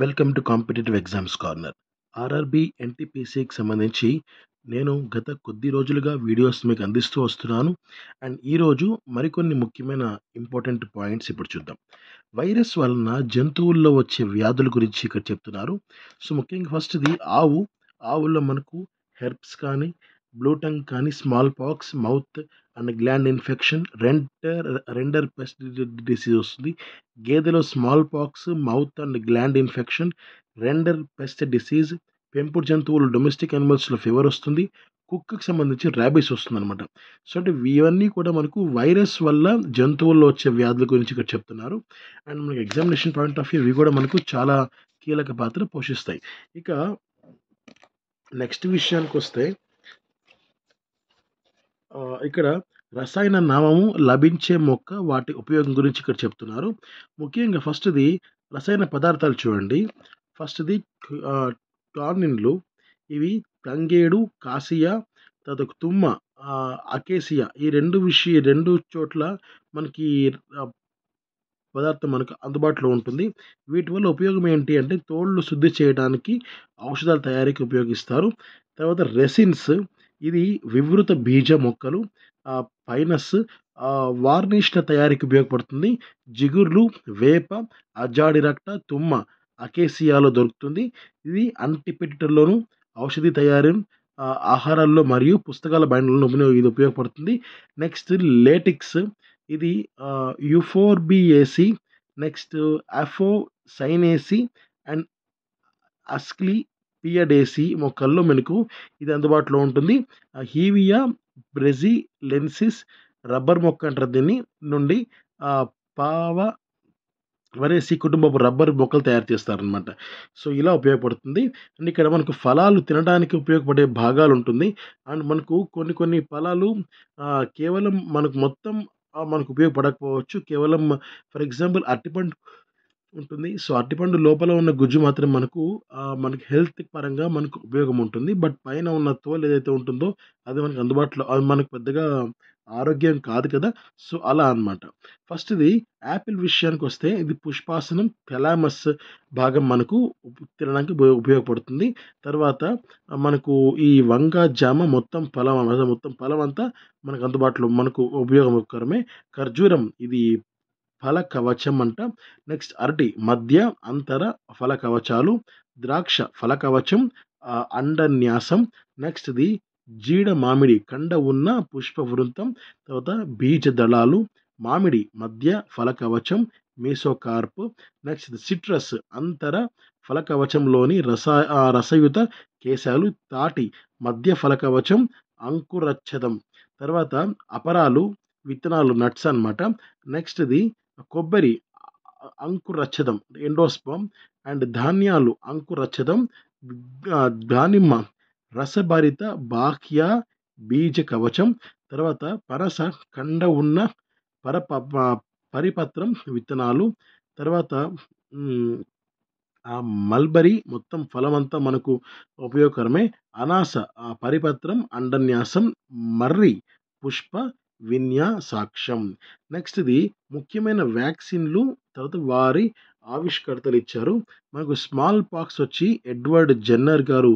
Welcome to competitive exams corner. RRB ఎన్టీపీసీకి సంబంధించి నేను గత కొద్ది రోజులుగా వీడియోస్ మీకు అందిస్తూ వస్తున్నాను. అండ్ ఈరోజు మరికొన్ని ముఖ్యమైన ఇంపార్టెంట్ పాయింట్స్ ఇప్పుడు చూద్దాం. వైరస్ వలన జంతువుల్లో వచ్చే వ్యాధుల గురించి ఇక్కడ చెప్తున్నారు. సో ముఖ్యంగా ఫస్ట్ది ఆవుల్లో మనకు హెర్ప్స్ కానీ, బ్లూటంగ్ కానీ, smallpox, mouth and gland infection, rinderpest disease వస్తుంది. గేదెలో smallpox, mouth and gland infection, rinderpest disease. పెంపుడు జంతువులు డొమెస్టిక్ యానిమల్స్లో ఫీవర్ వస్తుంది. కుక్కకి సంబంధించి ర్యాబీస్ వస్తుంది అనమాట. సో అంటే ఇవన్నీ కూడా మనకు వైరస్ వల్ల జంతువుల్లో వచ్చే వ్యాధుల గురించి ఇక్కడ చెప్తున్నారు. అండ్ మనకి ఎగ్జామినేషన్ పాయింట్ ఆఫ్ వ్యూ ఇవి కూడా మనకు చాలా కీలక పాత్ర పోషిస్తాయి. ఇక నెక్స్ట్ విషయానికి వస్తే ఇక్కడ రసాయన నామము లభించే మొక్క వాటి ఉపయోగం గురించి ఇక్కడ చెప్తున్నారు. ముఖ్యంగా ఫస్ట్ది రసాయన పదార్థాలు చూడండి. ఫస్ట్ది టానిన్లు. ఇవి తంగేడు, కాసియా, తర్వాత తుమ్మ, అకేసియా, ఈ రెండు చోట్ల మనకి పదార్థం మనకు అందుబాటులో ఉంటుంది. వీటి వల్ల ఉపయోగం ఏంటి అంటే తోళ్ళు శుద్ధి చేయడానికి, ఔషధాల తయారీకి ఉపయోగిస్తారు. తర్వాత రెసిన్స్, ఇది వివృత బీజ మొక్కలు. పైనస్, వార్నిష్ల తయారీకి ఉపయోగపడుతుంది. జిగుర్లు, వేప, అజాడి రక్త, తుమ్మ అకేసియాలో దొరుకుతుంది. ఇది అంటిపెట్టులోను, ఔషధి తయారీ, ఆహారాల్లో మరియు పుస్తకాల బైండ్లలో ఇది ఉపయోగపడుతుంది. నెక్స్ట్ లేటిక్స్, ఇది యుఫోర్బియేసి, నెక్స్ట్ అఫోసైనేసి అండ్ అస్క్లిపియడేసి మొక్కల్లో మనకు ఇది అందుబాటులో ఉంటుంది. హీవియా బ్రెజిలెన్సిస్, రబ్బర్ మొక్క అంటారు దీన్ని, నుండి పావ వరేసి కుటుంబపు రబ్బర్ మొక్కలు తయారు చేస్తారనమాట. సో ఇలా ఉపయోగపడుతుంది. అండ్ ఇక్కడ మనకు ఫలాలు తినడానికి ఉపయోగపడే భాగాలు ఉంటుంది. అండ్ మనకు కొన్ని ఫలాలు కేవలం మనకు మొత్తం మనకు ఉపయోగపడకపోవచ్చు. కేవలం ఫర్ ఎగ్జాంపుల్ అరటిపండు ఉంటుంది. సో అరటిపండు లోపల ఉన్న గుజ్జు మాత్రం మనకి హెల్త్ పరంగా మనకు ఉపయోగం ఉంటుంది. బట్ పైన ఉన్న తోలు ఏదైతే ఉంటుందో అది మనకు అందుబాటులో, అది మనకు పెద్దగా ఆరోగ్యం కాదు కదా. సో అలా అనమాట. ఫస్ట్ది యాపిల్ విషయానికి వస్తే ఇది పుష్పాసనం, థెలామస్ భాగం మనకు తినడానికి ఉపయోగపడుతుంది. తర్వాత మనకు ఈ వంగ జామ మొత్తం ఫలం అంతా మనకు అందుబాటులో మనకు ఉపయోగకరమే. ఖర్జూరం, ఇది ఫల కవచం అంట. నెక్స్ట్ అరటి మధ్య అంతర ఫల కవచాలు. ద్రాక్ష ఫల కవచం, అండన్యాసం. నెక్స్ట్ది జీడ మామిడి కండ ఉన్న పుష్ప వృంతం, తర్వాత బీజ దళాలు. మామిడి మధ్య ఫల కవచం, మీసోకార్ప్. నెక్స్ట్ సిట్రస్ అంతర ఫల కవచంలోని రసయుత కేశాలు. తాటి మధ్య ఫల కవచం, అంకురచ్ఛదం. తర్వాత అపరాలు విత్తనాలు, నట్స్ అన్నమాట. నెక్స్ట్ది కొబ్బరి అంకురచ్ఛదం, ఎండోస్పర్మ్. అండ్ ధాన్యాలు అంకురచ్ఛదం. దానిమ్మ రసభరిత బాహ్య బీజ కవచం. తర్వాత పనస కండ ఉన్న పరిపత్రం విత్తనాలు. తర్వాత మల్బరీ మొత్తం ఫలమంతా మనకు ఉపయోగకరమే. అనాస పరిపత్రం, అండన్యాసం. మర్రి పుష్ప విన్యాసాక్షం. నెక్స్ట్ది ముఖ్యమైన వ్యాక్సిన్లు, తర్వాత వారి ఆవిష్కర్తలు ఇచ్చారు. మనకు స్మాల్ పాక్స్ వచ్చి ఎడ్వర్డ్ జెన్నర్ గారు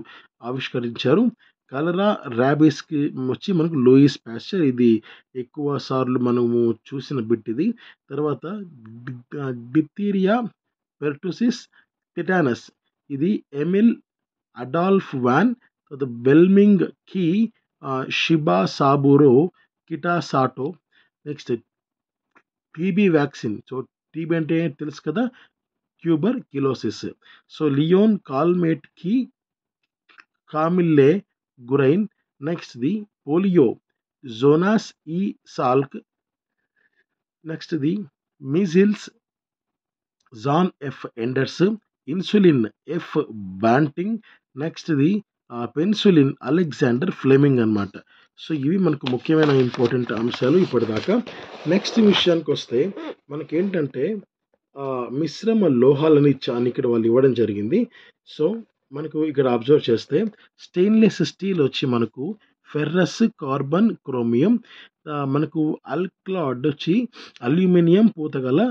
ఆవిష్కరించారు. కలరా ర్యాబీస్కి వచ్చి మనకు లూయిస్ పాస్చర్, ఇది ఎక్కువ సార్లు మనము చూసిన బిట్ ఇది. తర్వాత డిప్తీరియా పెర్టుసిస్ టిటానస్, ఇది ఎమిల్ అడాల్ఫ్ వాన్. తర్వాత బెల్మింగ్ కీ, Shibasaburo, Kitasato. Next TB vaccine. So TB అంటే తెలుసు కదా, tuberculosis. So Leon Calmette కీ, కామిల్లే గురైన్. నెక్స్ట్ది పోలియో, జోనాస్ ఈ సాల్క్. నెక్స్ట్ది measles, John F Enders. Insulin, F Banting. నెక్స్ట్ది పెన్సులిన్, అలెగ్జాండర్ ఫ్లెమింగ్ అనమాట. సో ఇవి మనకు ముఖ్యమైన ఇంపార్టెంట్ అంశాలు ఇప్పటిదాకా. నెక్స్ట్ విషయానికి వస్తే మనకేంటంటే మిశ్రమ లోహాలని ఇక్కడ వాళ్ళు ఇవ్వడం జరిగింది. సో మనకు ఇక్కడ అబ్జర్వ్ చేస్తే స్టెయిన్లెస్ స్టీల్ వచ్చి మనకు ఫెర్రస్, కార్బన్, క్రోమియం. మనకు అల్క్లాడ్ వచ్చి అల్యూమినియం పూతగల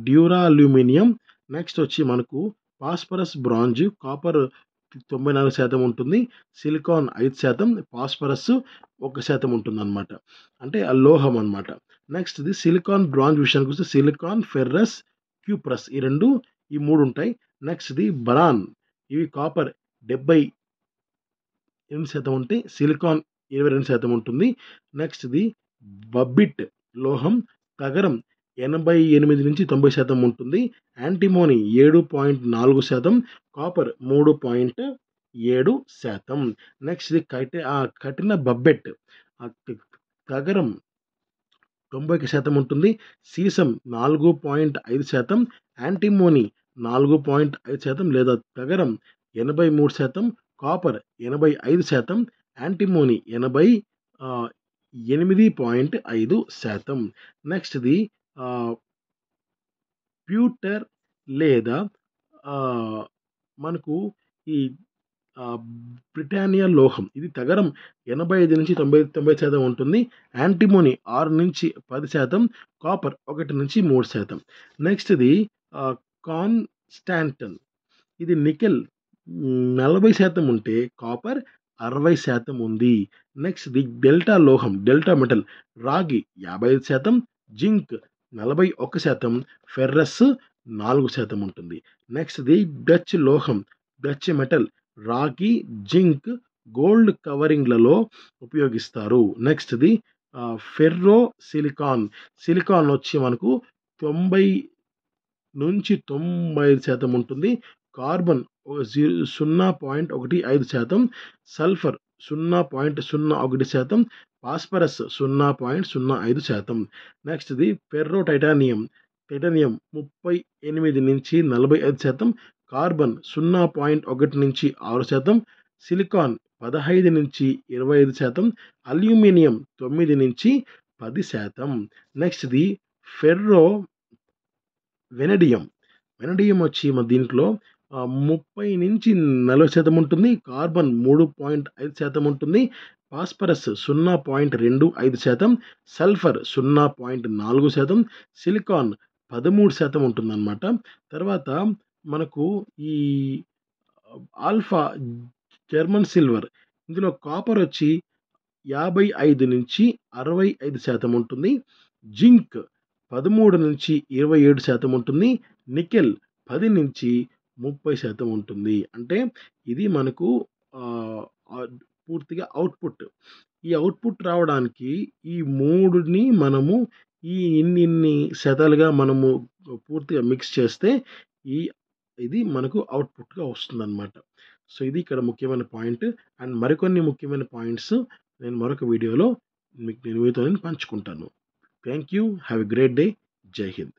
డ్యూరా అల్యూమినియం. నెక్స్ట్ వచ్చి మనకు ఫాస్ఫరస్, బ్రాంజ్, కాపర్ 94% ఉంటుంది. సిలికాన్ 5%, ఫాస్ఫరస్ 1% ఉంటుందన్నమాట. అంటే ఆ లోహం అన్నమాట. నెక్స్ట్‌ది సిలికాన్, బ్రాంజ్ విషయానికొస్తే సిలికాన్, ఫెర్రస్, క్యూప్రస్ ఈ 3 ఉంటాయి. నెక్స్ట్‌ది బరాన్, ఇవి కాపర్ 78% ఉంటే సిలికాన్ 22% ఉంటుంది. నెక్స్ట్‌ది బబ్బిట్ లోహం, తగరం 88-90% ఉంటుంది. Antimony 7.4%, copper 3.7%. నెక్స్ట్‌ది కఠిన బబ్బెట్, తగరం 90% ఉంటుంది. సీసం 4.5%, యాంటిమోనీ 4.5% లేదా తగరం 83%, కాపర్ 85%, యాంటిమోనీ 8.5%. నెక్స్ట్‌ది ఆహ్, ప్యూటర్ లేదా ఆహ్, మనకు ఈ ఆహ్, బ్రిటానియా లోహం, ఇది తగరం 85-90% ఉంటుంది. Antimony 6-10%, copper 1-3%. నెక్స్ట్‌ది ఆహ్, కాన్స్టాంటన్, ఇది నికెల్ 40% ఉంటే కాపర్ 60% ఉంది. నెక్స్ట్‌ది డెల్టా లోహం, డెల్టా మెటల్, రాగి 55%, జింక్ 41%, ఫెర్రస్ 4% ఉంటుంది. నెక్స్ట్‌ది డచ్ లోహం, డచ్ మెటల్, రాగి, జింక్ గోల్డ్ కవరింగ్‌లలో ఉపయోగిస్తారు. నెక్స్ట్‌ది ఫెర్రో సిలికాన్, సిలికాన్ వచ్చి మనకు 90-95% ఉంటుంది. Carbon 0.15%, sulphur 0.01%, phosphorus 0.05%. నెక్స్ట్‌ది ferro titanium, titanium 38-45%, carbon 0.1-6%, silicon 15-25%, aluminium 9-10%. నెక్స్ట్‌ది ఫెర్రో వెనడియం, వెనడియం వచ్చి దీంట్లో 30-40% ఉంటుంది. కార్బన్ 3.5% ఉంటుంది. ఫాస్ఫరస్ 0.25%, సల్ఫర్ 0.4%, సిలికాన్ 13% ఉంటుందన్నమాట. తర్వాత మనకు ఈ ఆల్ఫా జర్మన్ సిల్వర్, ఇందులో కాపర్ వచ్చి 55-65% ఉంటుంది. జింక్ 13-27% ఉంటుంది. నికెల్ 10-30% ఉంటుంది. అంటే ఇది మనకు ఆహ్, ఆహ్, పూర్తిగా అవుట్‌పుట్. ఈ అవుట్‌పుట్ రావడానికి ఈ 3ని మనము ఇన్ని శాతాలుగా మనము పూర్తిగా మిక్స్ చేస్తే ఈ ఇది మనకు అవుట్‌పుట్‌గా వస్తుందన్నమాట. సో, ఇది ఇక్కడ ముఖ్యమైన పాయింట్. అండ్ మరికొన్ని ముఖ్యమైన పాయింట్స్ నేను మరొక వీడియోలో నేను మీతో పంచుకుంటాను. Thank you. Have a great day. జై హింద్.